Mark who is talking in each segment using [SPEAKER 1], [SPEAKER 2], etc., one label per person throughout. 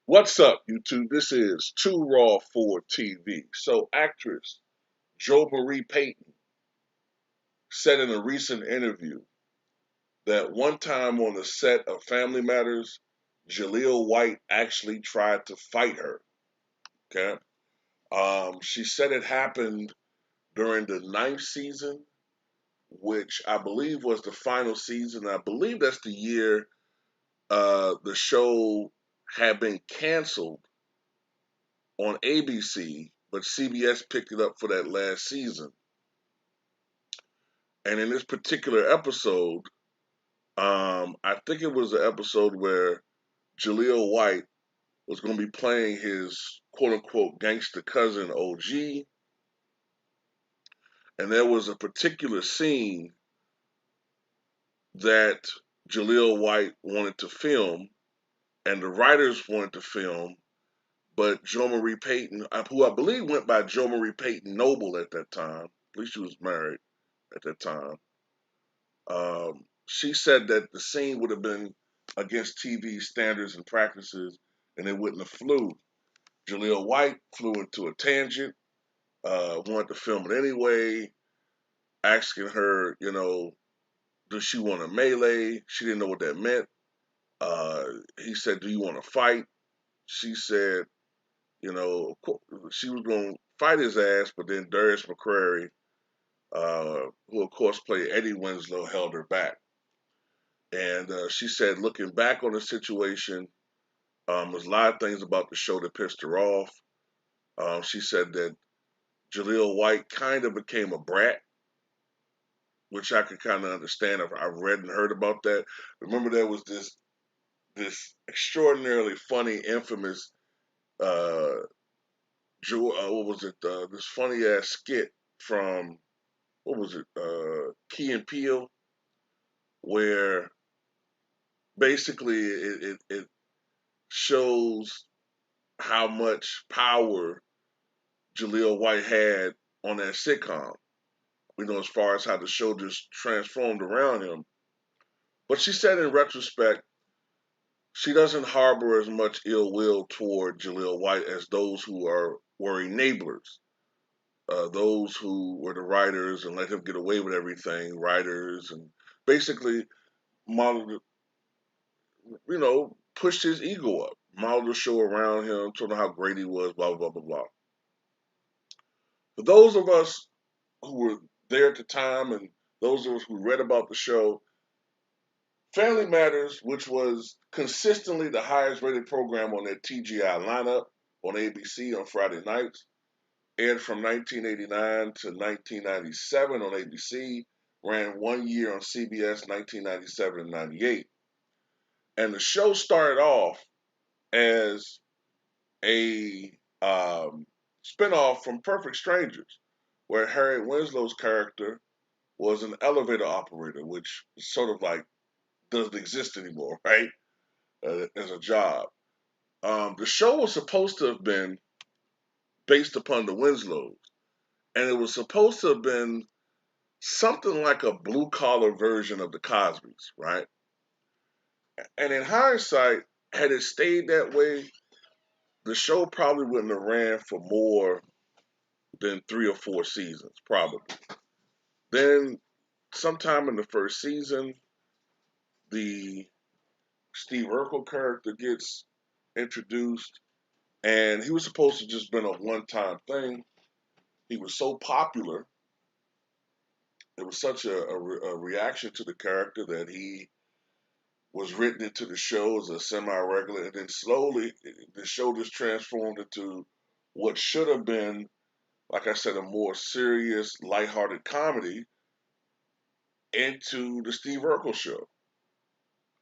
[SPEAKER 1] What's up, YouTube? This is Too Raw for TV. So, actress Jo Marie Payton said in a recent interview that one time on the set of Family Matters, Jaleel White actually tried to fight her. Okay, she said it happened during the ninth season, which I believe was the final season. I believe that's the year the show had been canceled on ABC, but CBS picked it up for that last season. And in this particular episode, I think it was the episode where Jaleel White was going to be playing his quote unquote gangster cousin OG. And there was a particular scene that Jaleel White wanted to film and the writers wanted to film, but Jo Marie Payton, who I believe went by Jo Marie Payton Noble at that time, at least she was married at that time, she said that the scene would have been against TV standards and practices, and it wouldn't have flew. Jaleel White flew into a tangent, wanted to film it anyway, asking her, does she want a melee? She didn't know what that meant. He said, do you want to fight? She said, she was going to fight his ass, but then Darius McCrary, who of course played Eddie Winslow, held her back. And she said, looking back on the situation, there's a lot of things about the show that pissed her off. She said that Jaleel White kind of became a brat, which I could kind of understand. I've read and heard about that. Remember, there was this extraordinarily funny, infamous, uh, what was it? This funny ass skit from what was it? Key and Peele, where basically it shows how much power Jaleel White had on that sitcom. As far as how the show just transformed around him. But she said in retrospect, she doesn't harbor as much ill will toward Jaleel White as those who were enablers, those who were the writers and let him get away with everything, writers, and basically modeled, pushed his ego up, modeled the show around him, told him how great he was, blah, blah, blah, blah, blah. For those of us who were there at the time and those of us who read about the show, Family Matters, which was consistently the highest rated program on their TGI lineup on ABC on Friday nights, aired from 1989 to 1997 on ABC, ran 1 year on CBS, 1997 and 98. And the show started off as a spinoff from Perfect Strangers, where Harriet Winslow's character was an elevator operator, which is sort of like doesn't exist anymore, right? As a job. The show was supposed to have been based upon the Winslows, and it was supposed to have been something like a blue collar version of the Cosbys, right? And in hindsight, had it stayed that way, the show probably wouldn't have ran for more than 3 or 4 seasons, probably. Then, sometime in the first season, the Steve Urkel character gets introduced, and he was supposed to just been a one-time thing. He was so popular, it was such a reaction to the character that he was written into the show as a semi-regular, and then slowly the show just transformed into what should have been, like I said, a more serious, lighthearted comedy into the Steve Urkel show.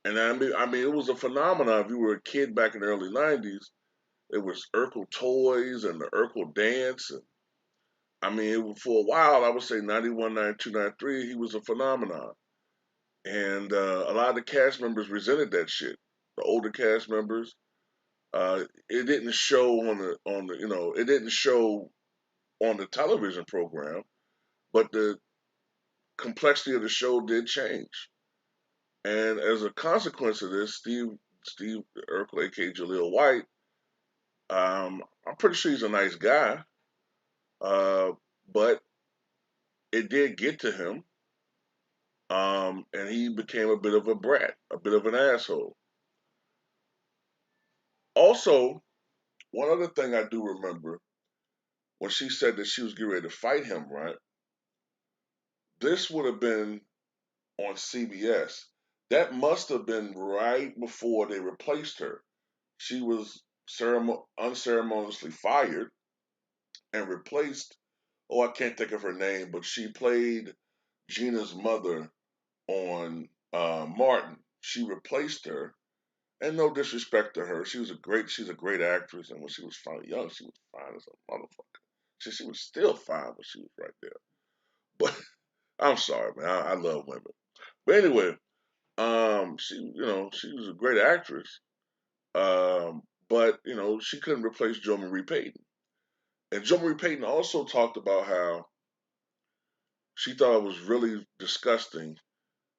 [SPEAKER 1] And it was a phenomenon. If you were a kid back in the early '90s, it was Urkel toys and the Urkel dance. And, for a while, I would say 91, 92, 93, he was a phenomenon. And a lot of the cast members resented that shit. The older cast members, it didn't show it didn't show on the television program, but the complexity of the show did change. And as a consequence of this, Steve Urkel, aka Jaleel White, I'm pretty sure he's a nice guy, uh, but it did get to him, and he became a bit of a brat, a bit of an asshole. Also, one other thing I do remember when she said that she was getting ready to fight him, right? This would have been on CBS. That must have been right before they replaced her. She was unceremoniously fired and replaced. Oh, I can't think of her name, but she played Gina's mother on Martin. She replaced her, and no disrespect to her, she's a great actress, and when she was young, she was fine as a motherfucker. She was still fine when she was right there. But I'm sorry, man, I love women. But anyway, she was a great actress, but she couldn't replace Jo Marie Payton. And Jo Marie Payton also talked about how she thought it was really disgusting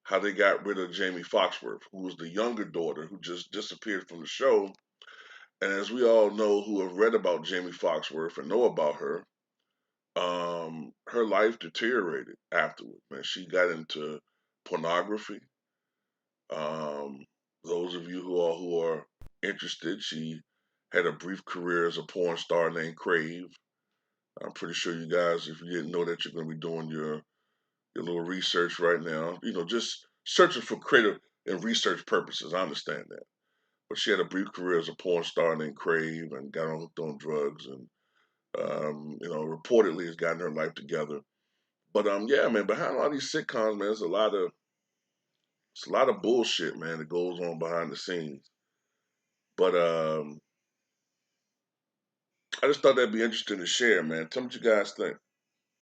[SPEAKER 1] how they got rid of Jamie Foxworth, who was the younger daughter who just disappeared from the show. And as we all know, who have read about Jamie Foxworth and know about her, her life deteriorated afterward. Man, she got into pornography. Um, those of you who are interested, she had a brief career as a porn star named Crave. I'm pretty sure you guys, if you didn't know that, you're going to be doing your little research right now. Just searching for creative and research purposes. I understand that. But she had a brief career as a porn star named Crave and got hooked on drugs and, reportedly has gotten her life together. But yeah, man, behind all these sitcoms, man, it's a lot of bullshit, man, that goes on behind the scenes. But I just thought that'd be interesting to share, man. Tell me what you guys think.